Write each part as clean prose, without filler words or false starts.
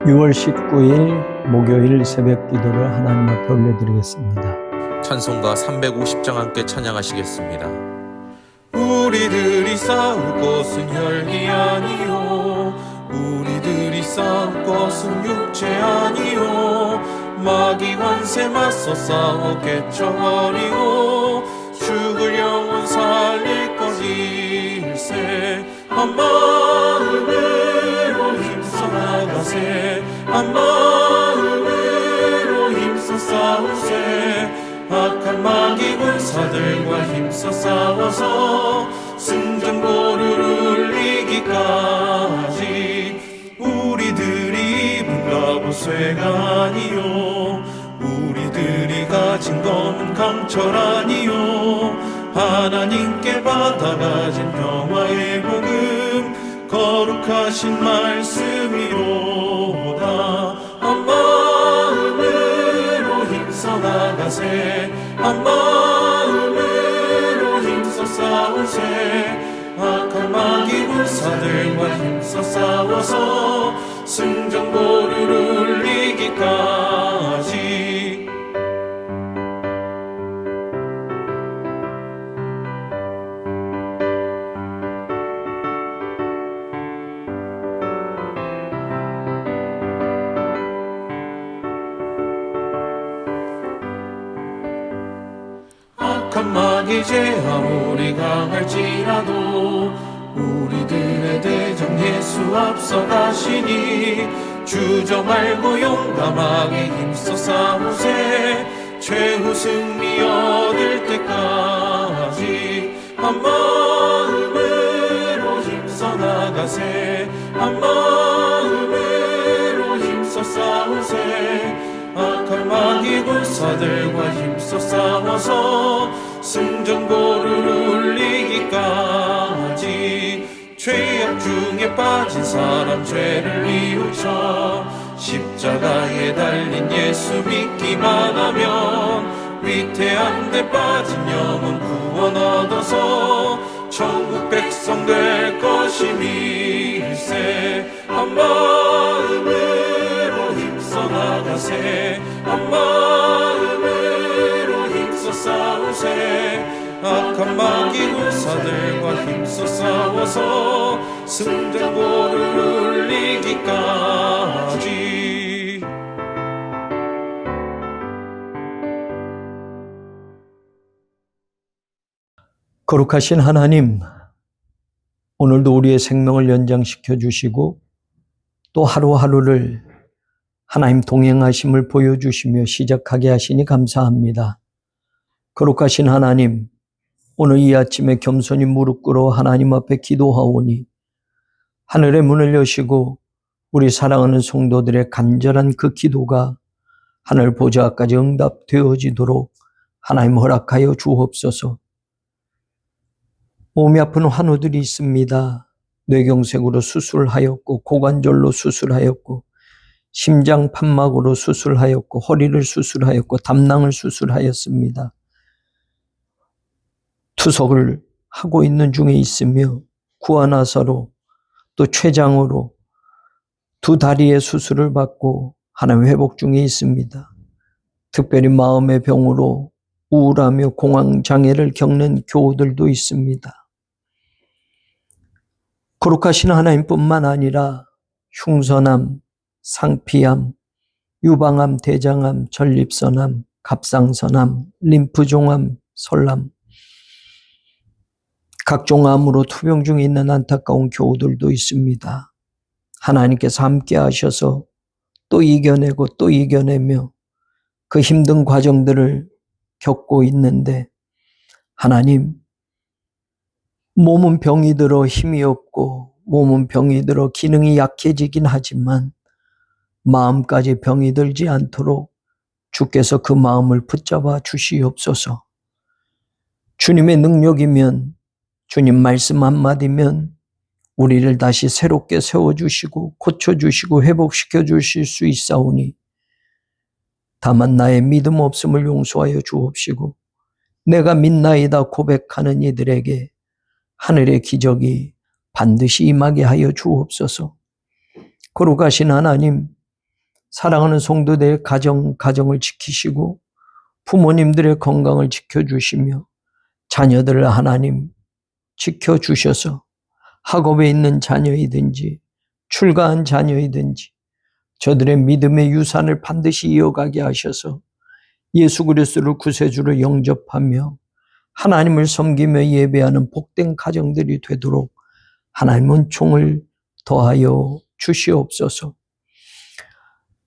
6월 19일 목요일 새벽 기도를 하나님 앞에 올려드리겠습니다. 찬송가 350장 함께 찬양하시겠습니다. 우리들이 싸울 것은 혈기 아니요, 우리들이 싸울 것은 육체 아니요, 마귀 권세 맞서 싸워 깨쳐버리고 죽을 영혼 살릴 것일세. 한 마음으로 힘써 나가세, 한 마음으로 힘써 싸우세. 악한 마귀 군사들과 힘써 싸워서 승전보를 울리기까지. 우리들이 입은 갑옷쇠가 아니요, 우리들이 가진 검은 강철 아니요, 하나님께 받아가진 평화의 복음 거룩하신 말씀이로다. 한 마음으로 힘써 나가세, 한 마음으로 힘써 싸우세. 악한 마귀 군사들과 힘써 싸워서 승전보를 울리기까지. 악한 마귀제 아무리 강할지라도 우리들의 대적 예수 앞서가시니 주저 말고 용감하게 힘써 싸우세. 최후 승리 얻을 때까지. 한 마음으로 힘써 나가세, 한 마음으로 힘써 싸우세. 악한 마귀 군사들과 힘써 싸워서 승전보를 울리기까지. 죄악 중에 빠진 사람 죄를 뉘우쳐 십자가에 달린 예수 믿기만 하면 위태한 데 빠진 영혼 구원 얻어서 천국 백성 될 것임일세. 한 마음으로 힘써 나가세, 한 마음으로 힘써 싸우세. 악한 마귀 군사들과 힘써 싸워서 승전보를 울리기까지. 거룩하신 하나님, 오늘도 우리의 생명을 연장시켜 주시고 또 하루하루를 하나님 동행하심을 보여주시며 시작하게 하시니 감사합니다. 거룩하신 하나님, 오늘 이 아침에 겸손히 무릎 꿇어 하나님 앞에 기도하오니 하늘의 문을 여시고 우리 사랑하는 성도들의 간절한 그 기도가 하늘 보좌까지 응답되어지도록 하나님 허락하여 주옵소서. 몸이 아픈 환우들이 있습니다. 뇌경색으로 수술하였고, 고관절로 수술하였고, 심장 판막으로 수술하였고, 허리를 수술하였고, 담낭을 수술하였습니다. 투석을 하고 있는 중에 있으며 구안화사로 또 췌장으로 두 다리의 수술을 받고 하나님 회복 중에 있습니다. 특별히 마음의 병으로 우울하며 공황장애를 겪는 교우들도 있습니다. 거룩하신 하나님뿐만 아니라 흉선암, 상피암, 유방암, 대장암, 전립선암, 갑상선암, 림프종암, 설암, 각종 암으로 투병 중에 있는 안타까운 교우들도 있습니다. 하나님께서 함께 하셔서 또 이겨내고 또 이겨내며 그 힘든 과정들을 겪고 있는데, 하나님, 몸은 병이 들어 힘이 없고 몸은 병이 들어 기능이 약해지긴 하지만 마음까지 병이 들지 않도록 주께서 그 마음을 붙잡아 주시옵소서. 주님의 능력이면, 주님 말씀 한마디면 우리를 다시 새롭게 세워주시고 고쳐주시고 회복시켜 주실 수 있사오니 다만 나의 믿음 없음을 용서하여 주옵시고 내가 믿나이다 고백하는 이들에게 하늘의 기적이 반드시 임하게 하여 주옵소서. 거룩하신 하나님, 사랑하는 성도들의 가정을 지키시고 부모님들의 건강을 지켜주시며 자녀들을 하나님 지켜주셔서 학업에 있는 자녀이든지 출가한 자녀이든지 저들의 믿음의 유산을 반드시 이어가게 하셔서 예수 그리스도를 구세주로 영접하며 하나님을 섬기며 예배하는 복된 가정들이 되도록 하나님은 총을 더하여 주시옵소서.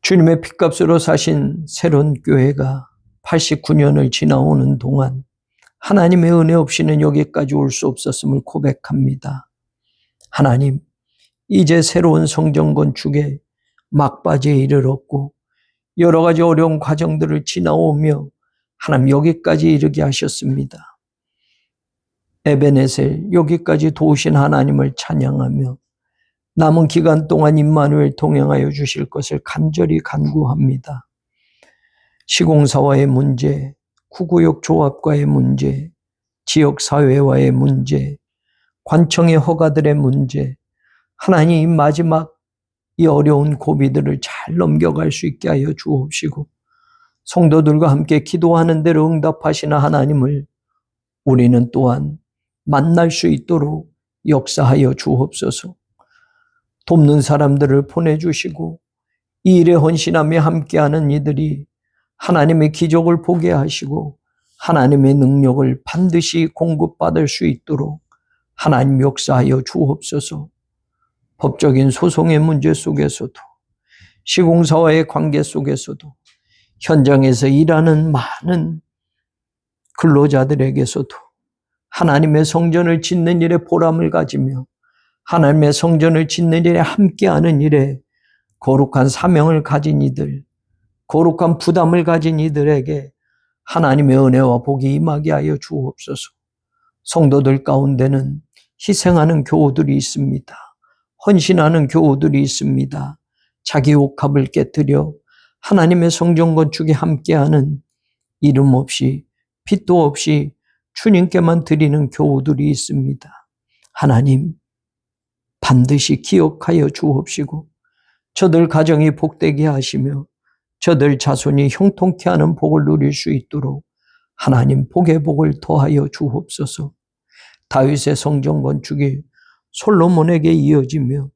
주님의 핏값으로 사신 새로운 교회가 89년을 지나오는 동안 하나님의 은혜 없이는 여기까지 올 수 없었음을 고백합니다. 하나님, 이제 새로운 성전 건축에 막바지에 이르렀고 여러 가지 어려운 과정들을 지나오며 하나님 여기까지 이르게 하셨습니다. 에베네셀 여기까지 도우신 하나님을 찬양하며 남은 기간 동안 임마누엘 동행하여 주실 것을 간절히 간구합니다. 시공사와의 문제, 구구역 조합과의 문제, 지역사회와의 문제, 관청의 허가들의 문제, 하나님 마지막 이 어려운 고비들을 잘 넘겨갈 수 있게 하여 주옵시고 성도들과 함께 기도하는 대로 응답하시는 하나님을 우리는 또한 만날 수 있도록 역사하여 주옵소서. 돕는 사람들을 보내주시고 이 일에 헌신하며 함께하는 이들이 하나님의 기적을 보게 하시고 하나님의 능력을 반드시 공급받을 수 있도록 하나님 역사하여 주옵소서. 법적인 소송의 문제 속에서도 시공사와의 관계 속에서도 현장에서 일하는 많은 근로자들에게서도 하나님의 성전을 짓는 일에 보람을 가지며 하나님의 성전을 짓는 일에 함께하는 일에 거룩한 사명을 가진 이들, 거룩한 부담을 가진 이들에게 하나님의 은혜와 복이 임하게 하여 주옵소서. 성도들 가운데는 희생하는 교우들이 있습니다. 헌신하는 교우들이 있습니다. 자기 옥합을 깨뜨려 하나님의 성전 건축에 함께하는 이름 없이 빛도 없이 주님께만 드리는 교우들이 있습니다. 하나님 반드시 기억하여 주옵시고 저들 가정이 복되게 하시며 저들 자손이 형통케 하는 복을 누릴 수 있도록 하나님 복의 복을 더하여 주옵소서. 다윗의 성전 건축이 솔로몬에게 이어지며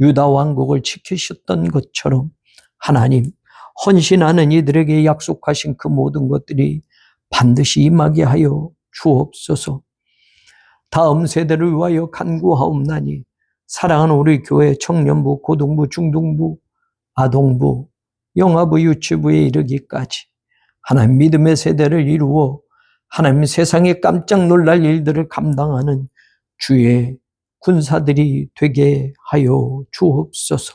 유다 왕국을 지키셨던 것처럼 하나님 헌신하는 이들에게 약속하신 그 모든 것들이 반드시 임하게 하여 주옵소서. 다음 세대를 위하여 간구하옵나니 사랑하는 우리 교회 청년부, 고등부, 중등부, 아동부, 영아부, 유치부에 이르기까지 하나님 믿음의 세대를 이루어 하나님 세상에 깜짝 놀랄 일들을 감당하는 주의 군사들이 되게 하여 주옵소서.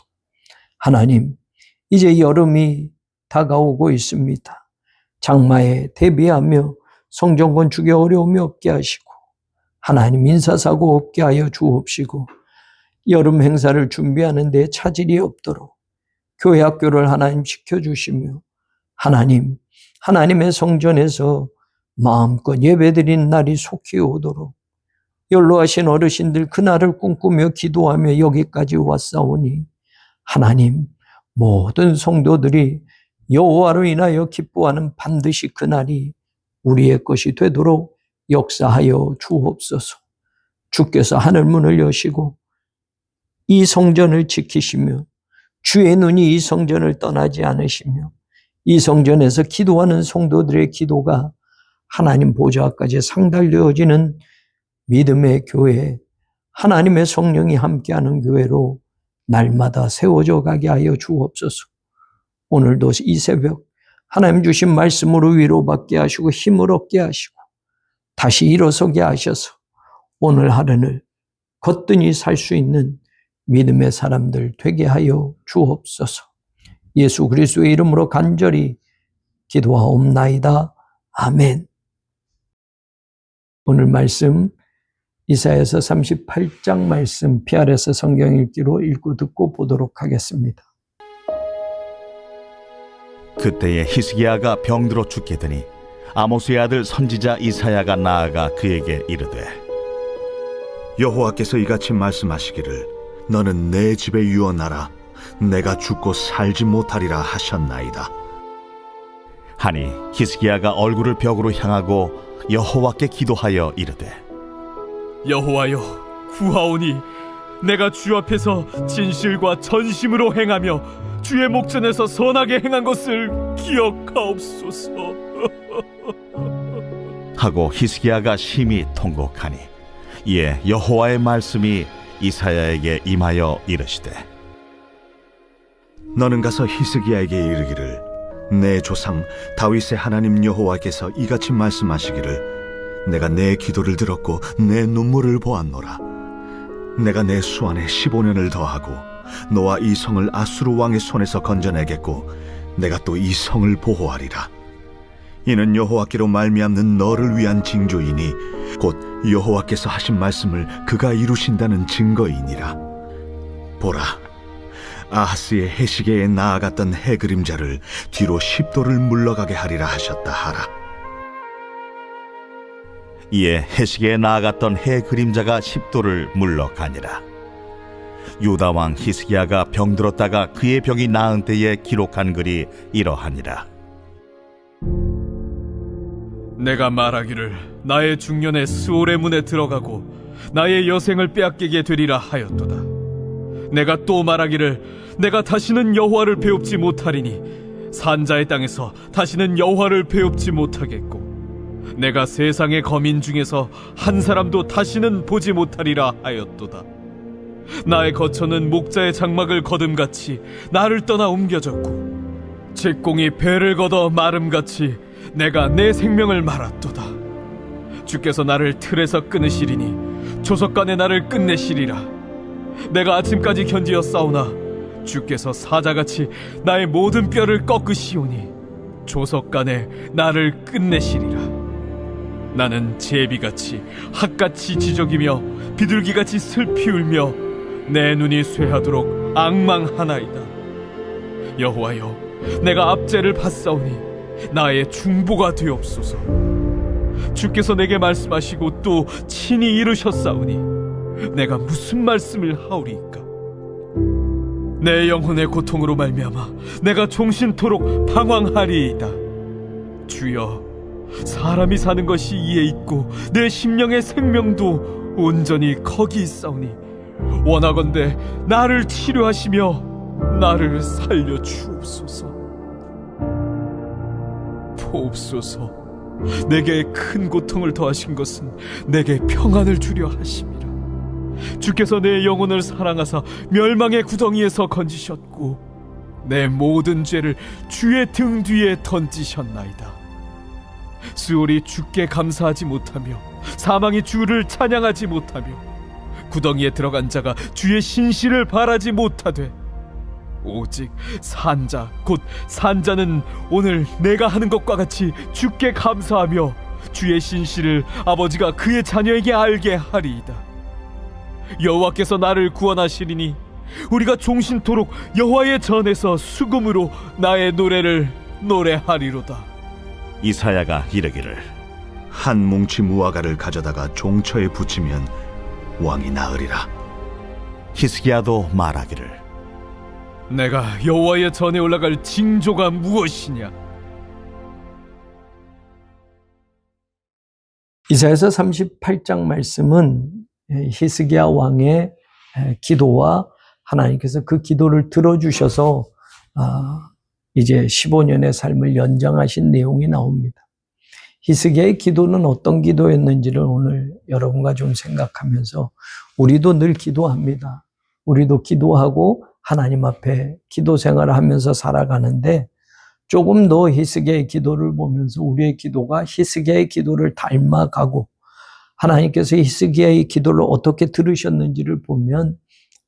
하나님 이제 여름이 다가오고 있습니다. 장마에 대비하며 성전 건축에 어려움이 없게 하시고 하나님 인사사고 없게 하여 주옵시고 여름 행사를 준비하는 데 차질이 없도록 교회 학교를 하나님 지켜주시며 하나님 하나님의 성전에서 마음껏 예배드린 날이 속히 오도록 연로하신 어르신들 그날을 꿈꾸며 기도하며 여기까지 왔사오니 하나님 모든 성도들이 여호와로 인하여 기뻐하는 반드시 그날이 우리의 것이 되도록 역사하여 주옵소서. 주께서 하늘문을 여시고 이 성전을 지키시며 주의 눈이 이 성전을 떠나지 않으시며 이 성전에서 기도하는 성도들의 기도가 하나님 보좌까지 상달되어지는 믿음의 교회, 하나님의 성령이 함께하는 교회로 날마다 세워져 가게 하여 주옵소서. 오늘도 이 새벽 하나님 주신 말씀으로 위로받게 하시고 힘을 얻게 하시고 다시 일어서게 하셔서 오늘 하루를 거뜬히 살 수 있는 믿음의 사람들 되게 하여 주옵소서. 예수 그리스도의 이름으로 간절히 기도하옵나이다. 아멘. 오늘 말씀 이사야서 38장 말씀 PRS 성경 읽기로 읽고 듣고 보도록 하겠습니다. 그때에 히스기야가 병들어 죽게 되니 아모스의 아들 선지자 이사야가 나아가 그에게 이르되 여호와께서 이같이 말씀하시기를 너는 내 집에 유언하라. 내가 죽고 살지 못하리라 하셨나이다. 하니 히스기야가 얼굴을 벽으로 향하고 여호와께 기도하여 이르되 여호와여, 구하오니 내가 주 앞에서 진실과 전심으로 행하며 주의 목전에서 선하게 행한 것을 기억하옵소서. 하고 히스기야가 심히 통곡하니 이에 여호와의 말씀이 이사야에게 임하여 이르시되 너는 가서 히스기야에게 이르기를 내 조상 다윗의 하나님 여호와께서 이같이 말씀하시기를 내가 내 기도를 들었고 내 눈물을 보았노라. 내가 내 수완에 15년을 더하고 너와 이 성을 아수르 왕의 손에서 건져내겠고 내가 또 이 성을 보호하리라. 이는 여호와께로 말미암는 너를 위한 징조이니 곧 여호와께서 하신 말씀을 그가 이루신다는 증거이니라. 보라, 아하스의 해시계에 나아갔던 해 그림자를 뒤로 10도를 물러가게 하리라 하셨다 하라. 이에 해시계에 나아갔던 해 그림자가 10도를 물러가니라. 유다 왕 히스기야가 병들었다가 그의 병이 나은 때에 기록한 글이 이러하니라. 내가 말하기를 나의 중년에 스올의 문에 들어가고 나의 여생을 빼앗기게 되리라 하였도다. 내가 또 말하기를 내가 다시는 여호와를 배웁지 못하리니 산자의 땅에서 다시는 여호와를 배웁지 못하겠고 내가 세상의 거민 중에서 한 사람도 다시는 보지 못하리라 하였도다. 나의 거처는 목자의 장막을 거둠같이 나를 떠나 옮겨졌고 책공이 배를 걷어 마름같이 내가 내 생명을 말았도다. 주께서 나를 틀에서 끊으시리니 조석간에 나를 끝내시리라. 내가 아침까지 견디어 싸우나 주께서 사자같이 나의 모든 뼈를 꺾으시오니 조석간에 나를 끝내시리라. 나는 제비같이 핫같이 지저귀며 비둘기같이 슬피 울며 내 눈이 쇠하도록 앙망하나이다. 여호와여, 내가 압제를 받사오니 나의 중보가 되옵소서. 주께서 내게 말씀하시고 또 친히 이루셨사오니 내가 무슨 말씀을 하오리이까. 내 영혼의 고통으로 말미암아 내가 종신토록 방황하리이다. 주여, 사람이 사는 것이 이에 있고 내 심령의 생명도 온전히 거기 있사오니 원하건대 나를 치료하시며 나를 살려 주옵소서. 보옵소서, 내게 큰 고통을 더하신 것은 내게 평안을 주려 하심이라. 주께서 내 영혼을 사랑하사 멸망의 구덩이에서 건지셨고 내 모든 죄를 주의 등 뒤에 던지셨나이다. 스올이 주께 감사하지 못하며 사망이 주를 찬양하지 못하며 구덩이에 들어간 자가 주의 신실을 바라지 못하되 오직 산자 곧 산자는 오늘 내가 하는 것과 같이 주께 감사하며 주의 신실을 아버지가 그의 자녀에게 알게 하리이다. 여호와께서 나를 구원하시리니 우리가 종신토록 여호와의 전에서 수금으로 나의 노래를 노래하리로다. 이사야가 이르기를 한 뭉치 무화과를 가져다가 종처에 붙이면 왕이 나으리라. 히스기야도 말하기를 내가 여호와의 전에 올라갈 징조가 무엇이냐. 이사야서 38장 말씀은 히스기야 왕의 기도와 하나님께서 그 기도를 들어주셔서 이제 15년의 삶을 연장하신 내용이 나옵니다. 히스기야의 기도는 어떤 기도였는지를 오늘 여러분과 좀 생각하면서 우리도 늘 기도합니다. 우리도 기도하고 하나님 앞에 기도 생활을 하면서 살아가는데 조금 더 히스기야의 기도를 보면서 우리의 기도가 히스기야의 기도를 닮아가고 하나님께서 히스기야의 기도를 어떻게 들으셨는지를 보면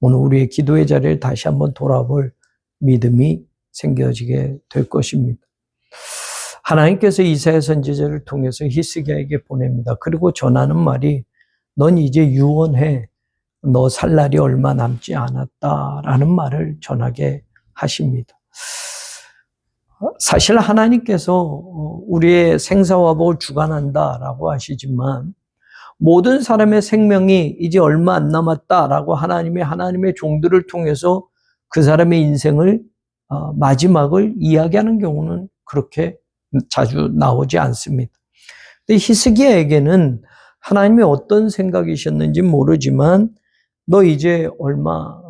오늘 우리의 기도의 자리를 다시 한번 돌아볼 믿음이 생겨지게 될 것입니다. 하나님께서 이사야 선지자를 통해서 히스기야에게 보냅니다. 그리고 전하는 말이 넌 이제 유언해. 너 살 날이 얼마 남지 않았다라는 말을 전하게 하십니다. 사실 하나님께서 우리의 생사화복을 주관한다라고 하시지만 모든 사람의 생명이 이제 얼마 안 남았다라고 하나님의 종들을 통해서 그 사람의 인생을 마지막을 이야기하는 경우는 그렇게 자주 나오지 않습니다. 근데 히스기야에게는 하나님이 어떤 생각이셨는지 모르지만 너 이제 얼마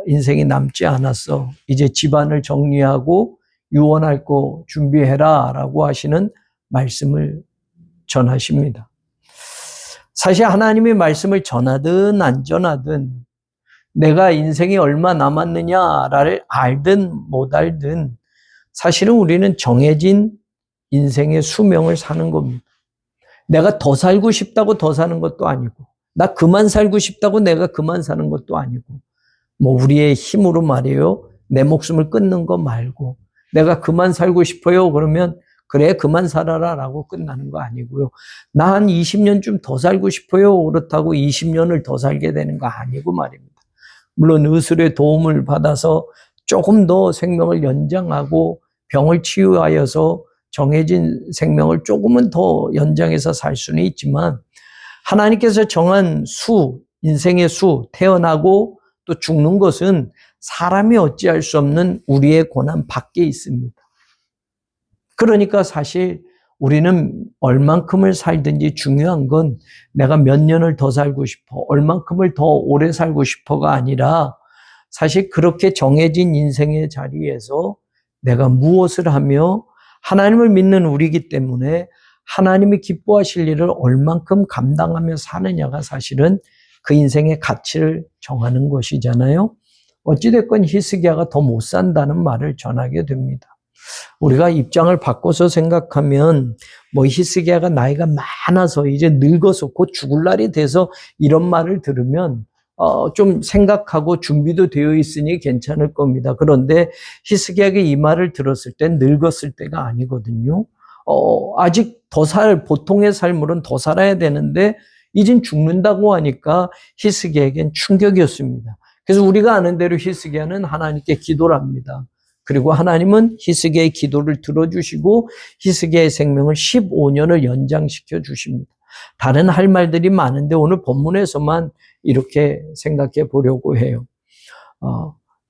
인생이 남지 않았어. 이제 집안을 정리하고 유언할 거 준비해라 라고 하시는 말씀을 전하십니다. 사실 하나님의 말씀을 전하든 안 전하든 내가 인생이 얼마 남았느냐를 알든 못 알든 사실은 우리는 정해진 인생의 수명을 사는 겁니다. 내가 더 살고 싶다고 더 사는 것도 아니고 나 그만 살고 싶다고 내가 그만 사는 것도 아니고 뭐 우리의 힘으로 말이에요. 내 목숨을 끊는 거 말고 내가 그만 살고 싶어요. 그러면 그래 그만 살아라 라고 끝나는 거 아니고요. 나 한 20년쯤 더 살고 싶어요. 그렇다고 20년을 더 살게 되는 거 아니고 말입니다. 물론 의술의 도움을 받아서 조금 더 생명을 연장하고 병을 치유하여서 정해진 생명을 조금은 더 연장해서 살 수는 있지만 하나님께서 정한 수, 인생의 수, 태어나고 또 죽는 것은 사람이 어찌할 수 없는 우리의 권한 밖에 있습니다. 그러니까 사실 우리는 얼만큼을 살든지 중요한 건 내가 몇 년을 더 살고 싶어, 얼만큼을 더 오래 살고 싶어가 아니라 사실 그렇게 정해진 인생의 자리에서 내가 무엇을 하며 하나님을 믿는 우리이기 때문에 하나님이 기뻐하실 일을 얼만큼 감당하며 사느냐가 사실은 그 인생의 가치를 정하는 것이잖아요. 어찌됐건 히스기야가 더 못 산다는 말을 전하게 됩니다. 우리가 입장을 바꿔서 생각하면 뭐 히스기야가 나이가 많아서 이제 늙어서 곧 죽을 날이 돼서 이런 말을 들으면 좀 생각하고 준비도 되어 있으니 괜찮을 겁니다. 그런데 히스기야가 이 말을 들었을 땐 늙었을 때가 아니거든요. 아직 보통의 삶으로는 더 살아야 되는데 이젠 죽는다고 하니까 히스기야에겐 충격이었습니다. 그래서 우리가 아는 대로 히스기야는 하나님께 기도를 합니다. 그리고 하나님은 히스기야의 기도를 들어주시고 히스기야의 생명을 15년을 연장시켜 주십니다. 다른 할 말들이 많은데 오늘 본문에서만 이렇게 생각해 보려고 해요.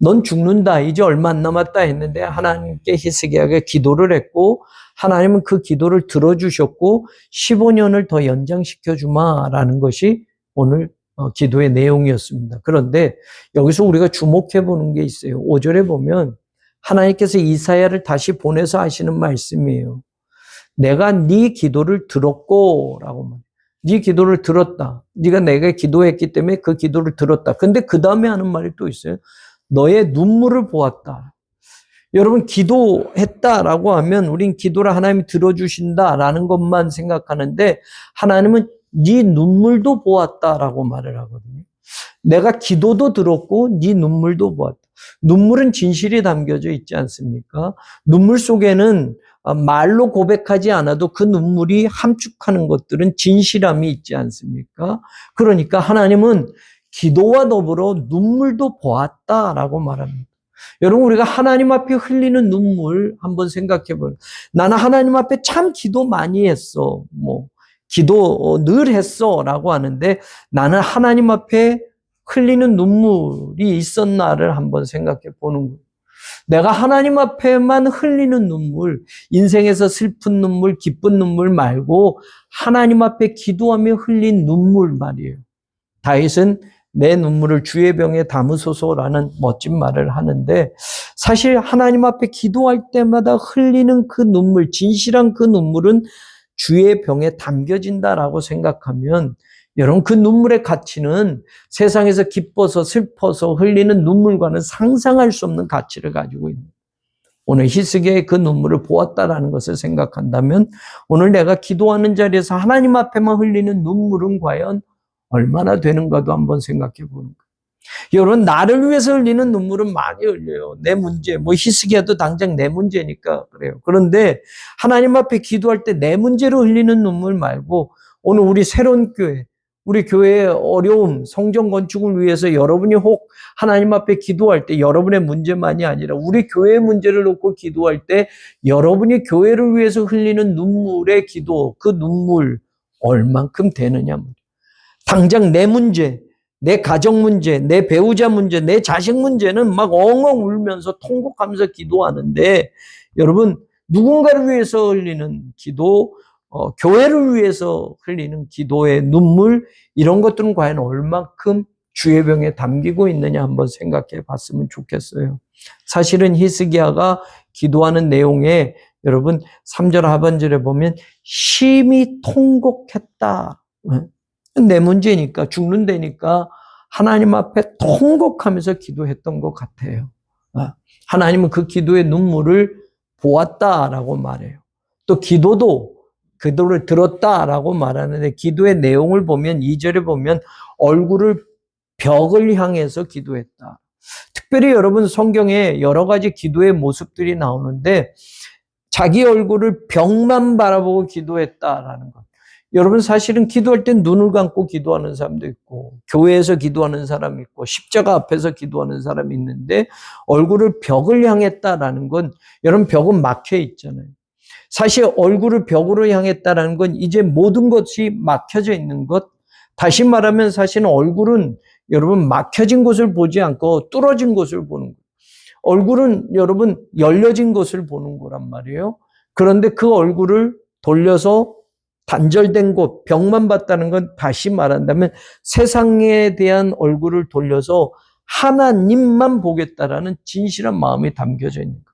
넌 죽는다. 이제 얼마 안 남았다 했는데 하나님께 히스기야가 기도를 했고 하나님은 그 기도를 들어주셨고 15년을 더 연장시켜 주마라는 것이 오늘 기도의 내용이었습니다. 그런데 여기서 우리가 주목해 보는 게 있어요. 5절에 보면 하나님께서 이사야를 다시 보내서 하시는 말씀이에요. 내가 네 기도를 들었고 라고 말해요. 네 기도를 들었다. 네가 내가 기도했기 때문에 그 기도를 들었다. 근데 그 다음에 하는 말이 또 있어요. 너의 눈물을 보았다. 여러분 기도했다라고 하면 우린 기도를 하나님이 들어주신다라는 것만 생각하는데 하나님은 네 눈물도 보았다라고 말을 하거든요. 내가 기도도 들었고 네 눈물도 보았다. 눈물은 진실이 담겨져 있지 않습니까? 눈물 속에는 말로 고백하지 않아도 그 눈물이 함축하는 것들은 진실함이 있지 않습니까? 그러니까 하나님은 기도와 더불어 눈물도 보았다라고 말합니다. 여러분 우리가 하나님 앞에 흘리는 눈물 한번 생각해 보면 나는 하나님 앞에 참 기도 많이 했어. 기도 늘 했어 라고 하는데 나는 하나님 앞에 흘리는 눈물이 있었나를 한번 생각해 보는 거예요. 내가 하나님 앞에만 흘리는 눈물, 인생에서 슬픈 눈물, 기쁜 눈물 말고 하나님 앞에 기도하며 흘린 눈물 말이에요. 다윗은 내 눈물을 주의 병에 담으소서라는 멋진 말을 하는데 사실 하나님 앞에 기도할 때마다 흘리는 그 눈물, 진실한 그 눈물은 주의 병에 담겨진다라고 생각하면 여러분 그 눈물의 가치는 세상에서 기뻐서 슬퍼서 흘리는 눈물과는 상상할 수 없는 가치를 가지고 있는 오늘 히스기야의 그 눈물을 보았다라는 것을 생각한다면 오늘 내가 기도하는 자리에서 하나님 앞에만 흘리는 눈물은 과연 얼마나 되는가도 한번 생각해 보는 거예요. 여러분 나를 위해서 흘리는 눈물은 많이 흘려요. 내 문제, 히스기야도 당장 내 문제니까 그래요. 그런데 하나님 앞에 기도할 때 내 문제로 흘리는 눈물 말고 오늘 우리 새로운 교회, 우리 교회의 어려움, 성전 건축을 위해서 여러분이 혹 하나님 앞에 기도할 때 여러분의 문제만이 아니라 우리 교회의 문제를 놓고 기도할 때 여러분이 교회를 위해서 흘리는 눈물의 기도, 그 눈물 얼만큼 되느냐. 당장 내 문제, 내 가정 문제, 내 배우자 문제, 내 자식 문제는 막 엉엉 울면서 통곡하면서 기도하는데 여러분 누군가를 위해서 흘리는 기도, 교회를 위해서 흘리는 기도의 눈물 이런 것들은 과연 얼마큼 주의 병에 담기고 있느냐 한번 생각해 봤으면 좋겠어요. 사실은 히스기야가 기도하는 내용에 여러분 3절 하반절에 보면 심히 통곡했다. 내 문제니까 죽는다니까 하나님 앞에 통곡하면서 기도했던 것 같아요. 하나님은 그 기도의 눈물을 보았다라고 말해요. 또 기도를 들었다라고 말하는데 기도의 내용을 보면 2절에 보면 얼굴을 벽을 향해서 기도했다. 특별히 여러분 성경에 여러 가지 기도의 모습들이 나오는데 자기 얼굴을 벽만 바라보고 기도했다라는 것. 여러분 사실은 기도할 때 눈을 감고 기도하는 사람도 있고 교회에서 기도하는 사람이 있고 십자가 앞에서 기도하는 사람이 있는데 얼굴을 벽을 향했다라는 건 여러분 벽은 막혀 있잖아요. 사실 얼굴을 벽으로 향했다라는 건 이제 모든 것이 막혀져 있는 것. 다시 말하면 사실은 얼굴은 여러분 막혀진 곳을 보지 않고 뚫어진 곳을 보는 거예요. 얼굴은 여러분 열려진 것을 보는 거란 말이에요. 그런데 그 얼굴을 돌려서 단절된 곳, 벽만 봤다는 건 다시 말한다면 세상에 대한 얼굴을 돌려서 하나님만 보겠다라는 진실한 마음이 담겨져 있는 거예요.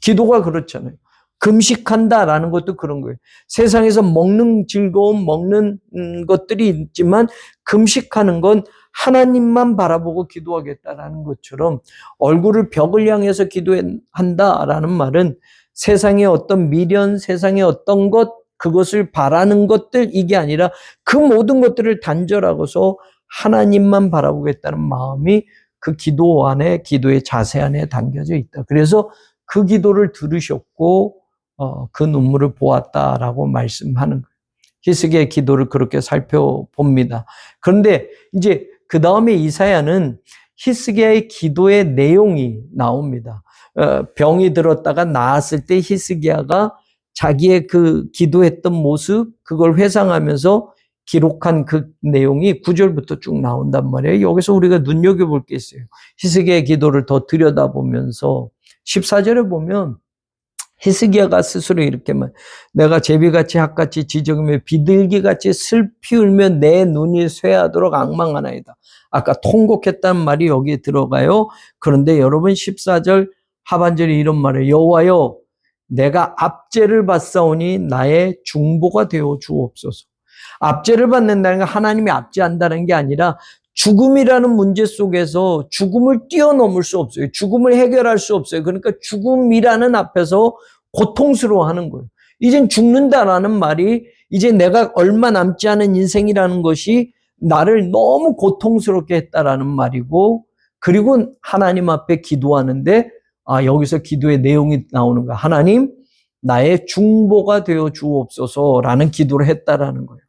기도가 그렇잖아요. 금식한다라는 것도 그런 거예요. 세상에서 먹는 즐거움, 먹는 것들이 있지만 금식하는 건 하나님만 바라보고 기도하겠다라는 것처럼 얼굴을 벽을 향해서 기도한다라는 말은 세상의 어떤 미련, 세상의 어떤 것, 그것을 바라는 것들 이게 아니라 그 모든 것들을 단절하고서 하나님만 바라보겠다는 마음이 그 기도 안에, 기도의 자세 안에 담겨져 있다. 그래서 그 기도를 들으셨고 그 눈물을 보았다라고 말씀하는 거예요. 히스기야의 기도를 그렇게 살펴봅니다. 그런데 이제 그 다음에 이사야는 히스기야의 기도의 내용이 나옵니다. 병이 들었다가 나았을 때 히스기야가 자기의 그 기도했던 모습 그걸 회상하면서 기록한 그 내용이 9절부터 쭉 나온단 말이에요. 여기서 우리가 눈여겨볼 게 있어요. 히스기야의 기도를 더 들여다보면서 14절에 보면 히스기야가 스스로 이렇게 말, 내가 제비같이 학같이 지저귀며 비둘기같이 슬피 울며 내 눈이 쇠하도록 앙망하나이다. 아까 통곡했다는 말이 여기에 들어가요. 그런데 여러분 14절 하반절에 이런 말을 여호와여 내가 압제를 받사오니 나의 중보가 되어 주옵소서. 압제를 받는다는 건 하나님이 압제한다는 게 아니라 죽음이라는 문제 속에서 죽음을 뛰어넘을 수 없어요. 죽음을 해결할 수 없어요. 그러니까 죽음이라는 앞에서 고통스러워하는 거예요. 이젠 죽는다라는 말이 이제 내가 얼마 남지 않은 인생이라는 것이 나를 너무 고통스럽게 했다라는 말이고 그리고 하나님 앞에 기도하는데 여기서 기도의 내용이 나오는 거야. 하나님, 나의 중보가 되어 주옵소서라는 기도를 했다라는 거예요.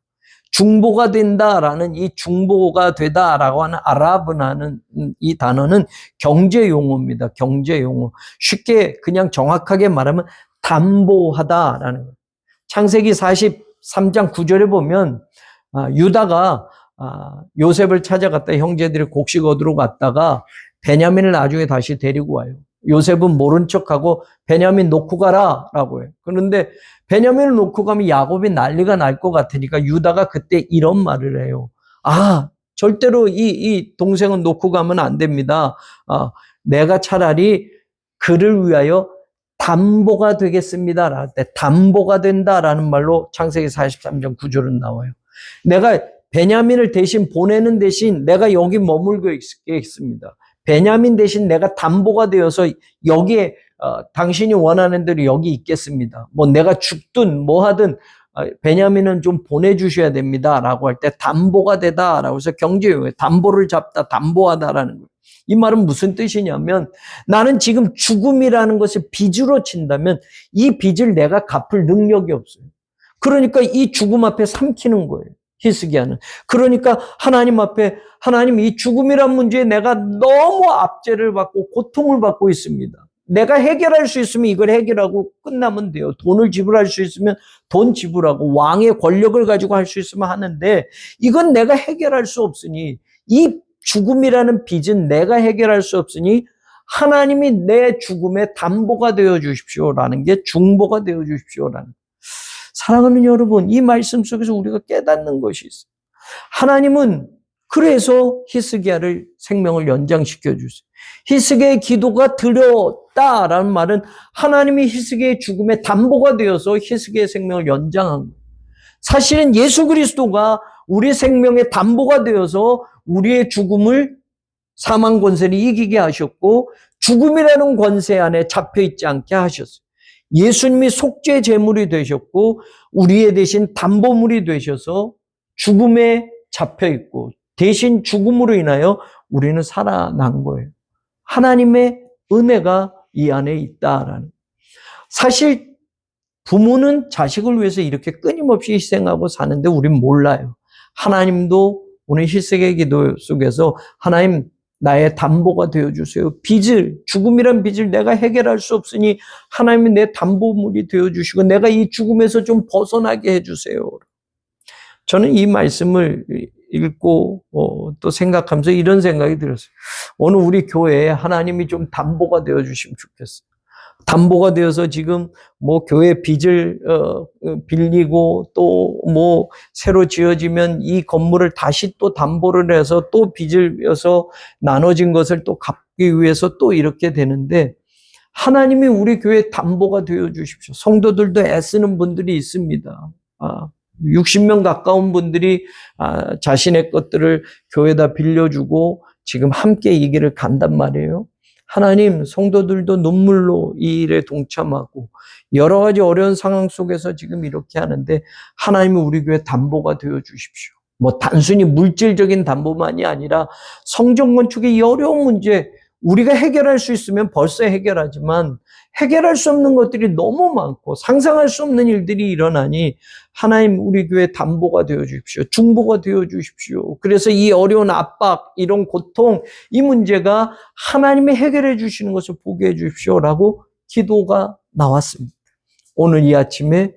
중보가 된다라는 이 중보가 되다라고 하는 아라브나는 이 단어는 경제 용어입니다. 경제 용어. 쉽게 그냥 정확하게 말하면 담보하다라는 거예요. 창세기 43장 9절에 보면 유다가 요셉을 찾아갔다 형제들이 곡식 얻으러 갔다가 베냐민을 나중에 다시 데리고 와요. 요셉은 모른 척하고 베냐민 놓고 가라라고 해요. 그런데 베냐민을 놓고 가면 야곱이 난리가 날 것 같으니까 유다가 그때 이런 말을 해요. 절대로 이 동생은 놓고 가면 안 됩니다. 내가 차라리 그를 위하여 담보가 되겠습니다. 라할 때 담보가 된다라는 말로 창세기 43장 9절은 나와요. 내가 베냐민을 대신 보내는 대신 내가 여기 머물고 있겠습니다. 베냐민 대신 내가 담보가 되어서 여기에 당신이 원하는 대로 여기 있겠습니다. 뭐 내가 죽든 뭐 하든 베냐민은 좀 보내주셔야 됩니다. 라고 할 때 담보가 되다라고 해서 경제용어에 담보를 잡다, 담보하다라는 거예요. 이 말은 무슨 뜻이냐면 나는 지금 죽음이라는 것을 빚으로 친다면 이 빚을 내가 갚을 능력이 없어요. 그러니까 이 죽음 앞에 삼키는 거예요. 히스기야는. 그러니까 하나님 앞에 하나님 이 죽음이란 문제에 내가 너무 압제를 받고 고통을 받고 있습니다. 내가 해결할 수 있으면 이걸 해결하고 끝나면 돼요. 돈을 지불할 수 있으면 돈 지불하고 왕의 권력을 가지고 할 수 있으면 하는데 이건 내가 해결할 수 없으니 이 죽음이라는 빚은 내가 해결할 수 없으니 하나님이 내 죽음의 담보가 되어 주십시오라는 게 중보가 되어 주십시오라는. 사랑하는 여러분, 이 말씀 속에서 우리가 깨닫는 것이 있어요. 하나님은 그래서 히스기야를 생명을 연장시켜 주세요. 히스기야의 기도가 들었다라는 말은 하나님이 히스기야의 죽음의 담보가 되어서 히스기야의 생명을 연장한 거예요. 사실은 예수 그리스도가 우리 생명의 담보가 되어서 우리의 죽음을 사망 권세를 이기게 하셨고 죽음이라는 권세 안에 잡혀 있지 않게 하셨어요. 예수님이 속죄 제물이 되셨고 우리의 대신 담보물이 되셔서 죽음에 잡혀 있고 대신 죽음으로 인하여 우리는 살아난 거예요. 하나님의 은혜가 이 안에 있다라는. 사실 부모는 자식을 위해서 이렇게 끊임없이 희생하고 사는데 우린 몰라요. 하나님도 오늘 히스기야의 기도 속에서 하나님 나의 담보가 되어주세요. 빚을, 죽음이란 빚을 내가 해결할 수 없으니 하나님이 내 담보물이 되어주시고 내가 이 죽음에서 좀 벗어나게 해주세요. 저는 이 말씀을 읽고 또 생각하면서 이런 생각이 들었어요. 오늘 우리 교회에 하나님이 좀 담보가 되어주시면 좋겠어요. 담보가 되어서 지금 뭐 교회 빚을 빌리고 또 뭐 새로 지어지면 이 건물을 다시 또 담보를 해서 또 빚을 져서 나눠진 것을 또 갚기 위해서 또 이렇게 되는데 하나님이 우리 교회 담보가 되어 주십시오. 성도들도 애쓰는 분들이 있습니다. 60명 가까운 분들이 자신의 것들을 교회에다 빌려주고 지금 함께 이 길을 간단 말이에요. 하나님, 성도들도 눈물로 이 일에 동참하고 여러 가지 어려운 상황 속에서 지금 이렇게 하는데 하나님이 우리 교회 담보가 되어 주십시오. 뭐 단순히 물질적인 담보만이 아니라 성전 건축의 이 어려운 문제 우리가 해결할 수 있으면 벌써 해결하지만 해결할 수 없는 것들이 너무 많고 상상할 수 없는 일들이 일어나니 하나님 우리 교회 담보가 되어 주십시오. 중보가 되어 주십시오. 그래서 이 어려운 압박, 이런 고통, 이 문제가 하나님이 해결해 주시는 것을 보게 해 주십시오라고 기도가 나왔습니다. 오늘 이 아침에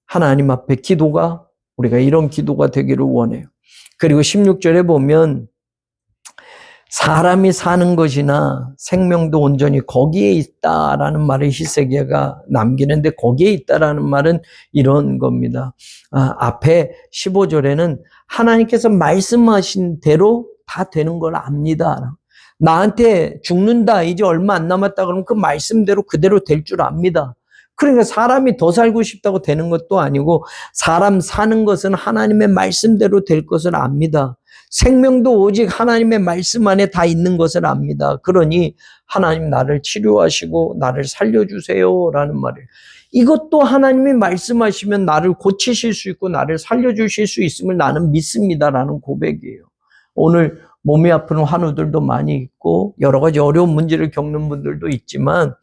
하나님 앞에 기도가 우리가 이런 기도가 되기를 원해요. 그리고 16절에 보면 사람이 사는 것이나 생명도 온전히 거기에 있다라는 말을 히스기야가 남기는데 거기에 있다라는 말은 이런 겁니다. 앞에 15절에는 하나님께서 말씀하신 대로 다 되는 걸 압니다. 나한테 죽는다 이제 얼마 안 남았다 그러면 그 말씀대로 그대로 될 줄 압니다. 그러니까 사람이 더 살고 싶다고 되는 것도 아니고 사람 사는 것은 하나님의 말씀대로 될 것을 압니다. 생명도 오직 하나님의 말씀 안에 다 있는 것을 압니다. 그러니 하나님 나를 치료하시고 나를 살려주세요라는 말이에요. 이것도 하나님이 말씀하시면 나를 고치실 수 있고 나를 살려주실 수 있음을 나는 믿습니다라는 고백이에요. 오늘 몸이 아픈 환우들도 많이 있고 여러 가지 어려운 문제를 겪는 분들도 있지만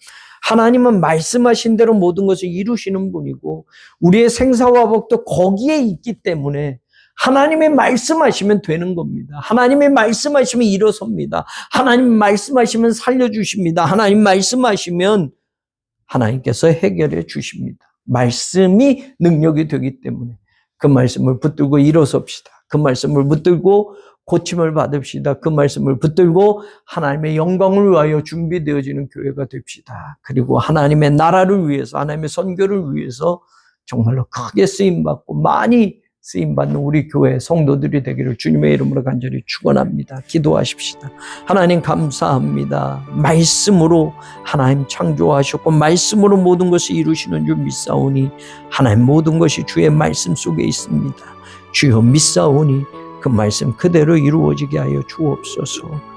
하나님은 말씀하신 대로 모든 것을 이루시는 분이고 우리의 생사화복도 거기에 있기 때문에 하나님이 말씀하시면 되는 겁니다. 하나님이 말씀하시면 일어섭니다. 하나님 말씀하시면 살려주십니다. 하나님 말씀하시면 하나님께서 해결해 주십니다. 말씀이 능력이 되기 때문에 그 말씀을 붙들고 일어섭시다. 그 말씀을 붙들고 고침을 받읍시다. 그 말씀을 붙들고 하나님의 영광을 위하여 준비되어지는 교회가 됩시다. 그리고 하나님의 나라를 위해서 하나님의 선교를 위해서 정말로 크게 쓰임받고 많이 쓰임받는 우리 교회 성도들이 되기를 주님의 이름으로 간절히 축원합니다. 기도하십시다. 하나님 감사합니다. 말씀으로 하나님 창조하셨고 말씀으로 모든 것을 이루시는 줄 믿사오니 하나님 모든 것이 주의 말씀 속에 있습니다. 주여 믿사오니 그 말씀 그대로 이루어지게 하여 주옵소서.